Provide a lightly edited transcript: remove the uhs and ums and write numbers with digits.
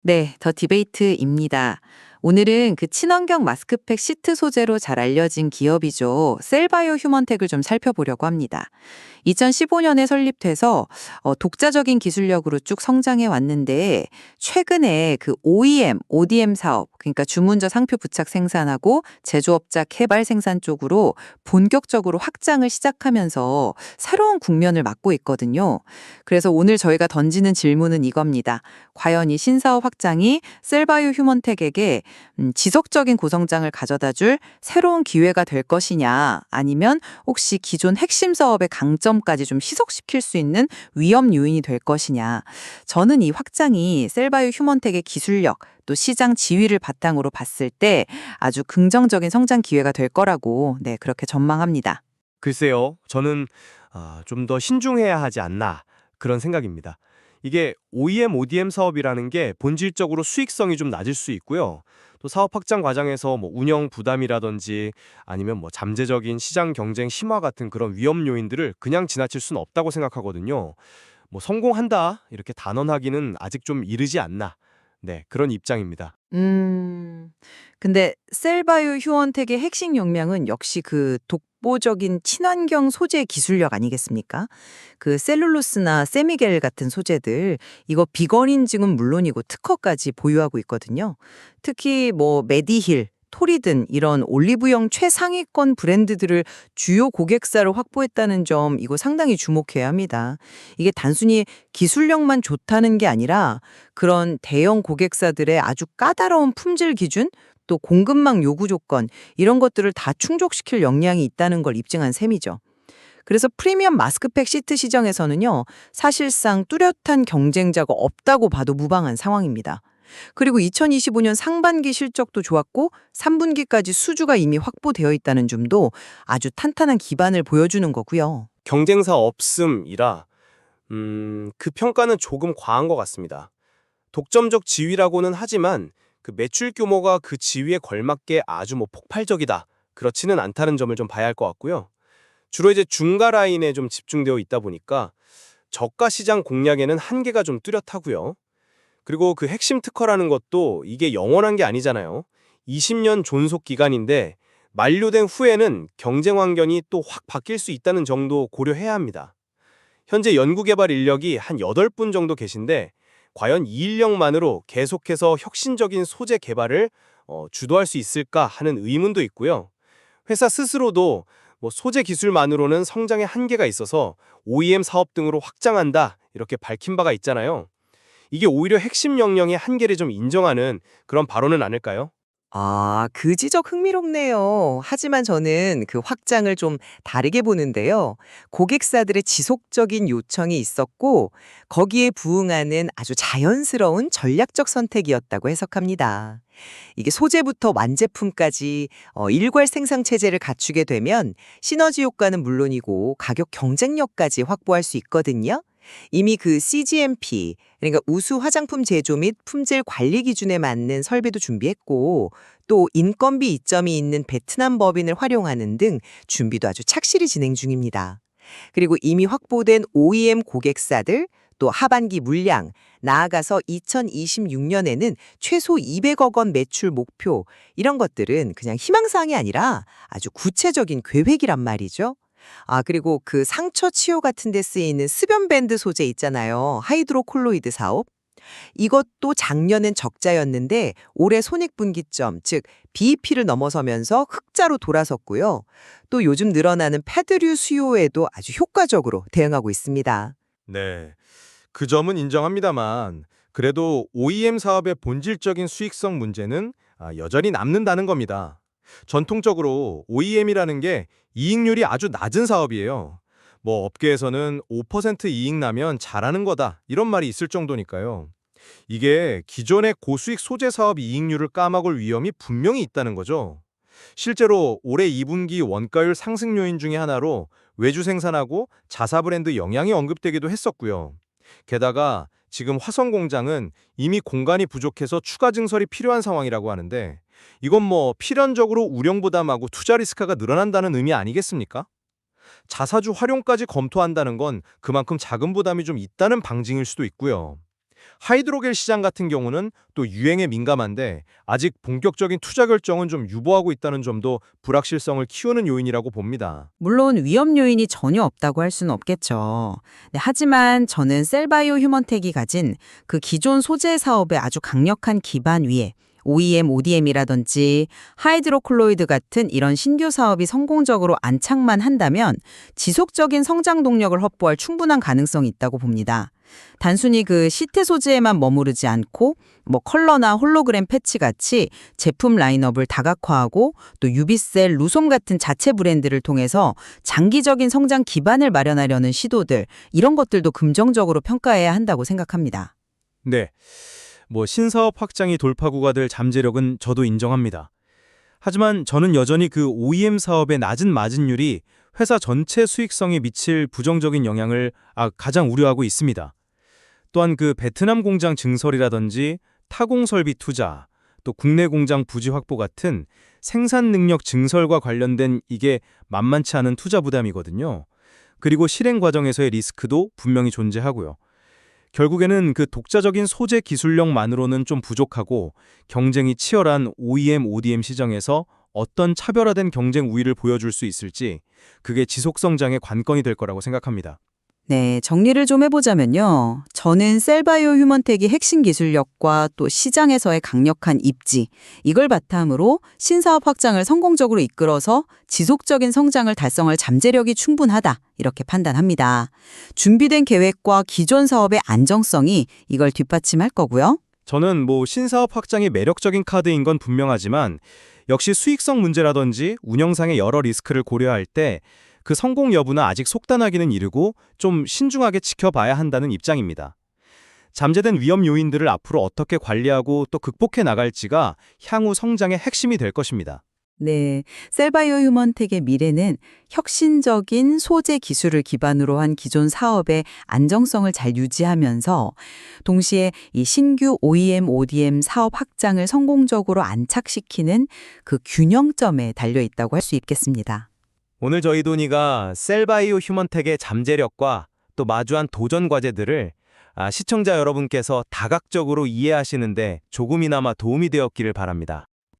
네, 더 디베이트입니다. 오늘은 그 친환경 마스크팩 시트 소재로 잘 알려진 기업이죠. 셀바이오 휴먼텍을 좀 살펴보려고 합니다. 2015년에 설립돼서 독자적인 기술력으로 쭉 성장해 왔는데 최근에 그 OEM, ODM 사업, 그러니까 주문저 상표 부착 생산하고 제조업자 개발 생산 쪽으로 본격적으로 확장을 시작하면서 새로운 국면을 맞고 있거든요. 그래서 오늘 저희가 던지는 질문은 이겁니다. 과연 이 신사업 확장이 셀바이오 휴먼텍에게 지속적인 고성장을 가져다 줄 새로운 기회가 될 것이냐, 아니면 혹시 기존 핵심 사업의 강점까지 좀 희석시킬 수 있는 위험 요인이 될 것이냐. 저는 이 확장이 셀바이오 휴먼텍의 기술력, 또 시장 지위를 바탕으로 봤을 때 아주 긍정적인 성장 기회가 될 거라고 그렇게 전망합니다. 글쎄요, 저는 좀 더 신중해야 하지 않나 그런 생각입니다. 이게 OEM, ODM 사업이라는 게 본질적으로 수익성이 좀 낮을 수 있고요. 또 사업 확장 과정에서 뭐 운영 부담이라든지 아니면 뭐 잠재적인 시장 경쟁 심화 같은 그런 위험 요인들을 그냥 지나칠 수는 없다고 생각하거든요. 뭐 성공한다 이렇게 단언하기는 아직 좀 이르지 않나. 네, 그런 입장입니다. 음. 근데 셀바이오 휴원텍의 핵심 역량은 역시 그 독보적인 친환경 소재 기술력 아니겠습니까? 그 셀룰로스나 세미겔 같은 소재들 이거 비건 인증은 물론이고 특허까지 보유하고 있거든요. 특히 뭐 메디힐, 토리든 이런 올리브영 최상위권 브랜드들을 주요 고객사를 확보했다는 점 이거 상당히 주목해야 합니다. 이게 단순히 기술력만 좋다는 게 아니라 그런 대형 고객사들의 아주 까다로운 품질 기준, 또 공급망 요구 조건 이런 것들을 다 충족시킬 역량이 있다는 걸 입증한 셈이죠. 그래서 프리미엄 마스크팩 시트 시장에서는요, 사실상 뚜렷한 경쟁자가 없다고 봐도 무방한 상황입니다. 그리고 2025년 상반기 실적도 좋았고 3분기까지 수주가 이미 확보되어 있다는 점도 아주 탄탄한 기반을 보여주는 거고요. 경쟁사 없음이라 그 평가는 조금 과한 것 같습니다. 독점적 지위라고는 하지만 그 매출 규모가 그 지위에 걸맞게 아주 뭐 폭발적이다. 그렇지는 않다는 점을 좀 봐야 할 것 같고요. 주로 이제 중가 라인에 좀 집중되어 있다 보니까 저가 시장 공략에는 한계가 좀 뚜렷하고요. 그리고 그 핵심 특허라는 것도 이게 영원한 게 아니잖아요. 20년 존속 기간인데 만료된 후에는 경쟁 환경이 또 확 바뀔 수 있다는 정도 고려해야 합니다. 현재 연구개발 인력이 한 8분 정도 계신데 과연 이 인력만으로 계속해서 혁신적인 소재 개발을 주도할 수 있을까 하는 의문도 있고요. 회사 스스로도 뭐 소재 기술만으로는 성장의 한계가 있어서 OEM 사업 등으로 확장한다 이렇게 밝힌 바가 있잖아요. 이게 오히려 핵심 역량의 한계를 좀 인정하는 그런 발언은 아닐까요? 아, 그 지적 흥미롭네요. 하지만 저는 그 확장을 좀 다르게 보는데요. 고객사들의 지속적인 요청이 있었고, 거기에 부응하는 아주 자연스러운 전략적 선택이었다고 해석합니다. 이게 소재부터 완제품까지 일괄 생산 체제를 갖추게 되면 시너지 효과는 물론이고 가격 경쟁력까지 확보할 수 있거든요. 이미 그 CGMP, 그러니까 우수 화장품 제조 및 품질 관리 기준에 맞는 설비도 준비했고, 또 인건비 이점이 있는 베트남 법인을 활용하는 등 준비도 아주 착실히 진행 중입니다. 그리고 이미 확보된 OEM 고객사들, 또 하반기 물량, 나아가서 2026년에는 최소 200억 원 매출 목표, 이런 것들은 그냥 희망사항이 아니라 아주 구체적인 계획이란 말이죠. 아, 그리고 그 상처 치유 같은 데 쓰이는 습연 밴드 소재 있잖아요. 하이드로콜로이드 사업. 이것도 작년엔 적자였는데 올해 손익분기점, 즉 BEP를 넘어서면서 흑자로 돌아섰고요. 또 요즘 늘어나는 패드류 수요에도 아주 효과적으로 대응하고 있습니다. 네, 그 점은 인정합니다만 그래도 OEM 사업의 본질적인 수익성 문제는 여전히 남는다는 겁니다. 전통적으로 OEM이라는 게 이익률이 아주 낮은 사업이에요. 뭐 업계에서는 5% 이익 나면 잘하는 거다 이런 말이 있을 정도니까요. 이게 기존의 고수익 소재 사업 이익률을 까먹을 위험이 분명히 있다는 거죠. 실제로 올해 2분기 원가율 상승 요인 중에 하나로 외주 생산하고 자사 브랜드 영향이 언급되기도 했었고요. 게다가 지금 화성 공장은 이미 공간이 부족해서 추가 증설이 필요한 상황이라고 하는데 이건 뭐 필연적으로 운영 부담하고 투자 리스크가 늘어난다는 의미 아니겠습니까? 자사주 활용까지 검토한다는 건 그만큼 자금 부담이 좀 있다는 방증일 수도 있고요. 하이드로겔 시장 같은 경우는 또 유행에 민감한데 아직 본격적인 투자 결정은 좀 유보하고 있다는 점도 불확실성을 키우는 요인이라고 봅니다. 물론 위험 요인이 전혀 없다고 할 수는 없겠죠. 네, 하지만 저는 셀바이오 휴먼텍이 가진 그 기존 소재 사업의 아주 강력한 기반 위에 OEM, ODM이라든지 하이드로콜로이드 같은 이런 신규 사업이 성공적으로 안착만 한다면 지속적인 성장 동력을 확보할 충분한 가능성이 있다고 봅니다. 단순히 그 시트 소재에만 머무르지 않고 뭐 컬러나 홀로그램 패치 같이 제품 라인업을 다각화하고 또 유비셀, 루솜 같은 자체 브랜드를 통해서 장기적인 성장 기반을 마련하려는 시도들, 이런 것들도 긍정적으로 평가해야 한다고 생각합니다. 네. 신사업 확장이 돌파구가 될 잠재력은 저도 인정합니다. 하지만 저는 여전히 그 OEM 사업의 낮은 마진율이 회사 전체 수익성에 미칠 부정적인 영향을 가장 우려하고 있습니다. 또한 그 베트남 공장 증설이라든지 타공 설비 투자, 또 국내 공장 부지 확보 같은 생산 능력 증설과 관련된 이게 만만치 않은 투자 부담이거든요. 그리고 실행 과정에서의 리스크도 분명히 존재하고요. 결국에는 그 독자적인 소재 기술력만으로는 좀 부족하고 경쟁이 치열한 OEM, ODM 시장에서 어떤 차별화된 경쟁 우위를 보여줄 수 있을지 그게 지속 성장의 관건이 될 거라고 생각합니다. 네, 정리를 좀 해보자면요. 저는 셀바이오 휴먼텍의 핵심 기술력과 또 시장에서의 강력한 입지, 이걸 바탕으로 신사업 확장을 성공적으로 이끌어서 지속적인 성장을 달성할 잠재력이 충분하다, 이렇게 판단합니다. 준비된 계획과 기존 사업의 안정성이 이걸 뒷받침할 거고요. 저는 신사업 확장이 매력적인 카드인 건 분명하지만 역시 수익성 문제라든지 운영상의 여러 리스크를 고려할 때 그 성공 여부는 아직 속단하기는 이르고 좀 신중하게 지켜봐야 한다는 입장입니다. 잠재된 위험 요인들을 앞으로 어떻게 관리하고 또 극복해 나갈지가 향후 성장의 핵심이 될 것입니다. 네, 셀바이오 휴먼텍의 미래는 혁신적인 소재 기술을 기반으로 한 기존 사업의 안정성을 잘 유지하면서 동시에 이 신규 OEM, ODM 사업 확장을 성공적으로 안착시키는 그 균형점에 달려 있다고 할 수 있겠습니다. 오늘 저희 도니가 셀바이오 휴먼텍의 잠재력과 또 마주한 도전 과제들을 시청자 여러분께서 다각적으로 이해하시는데 조금이나마 도움이 되었기를 바랍니다.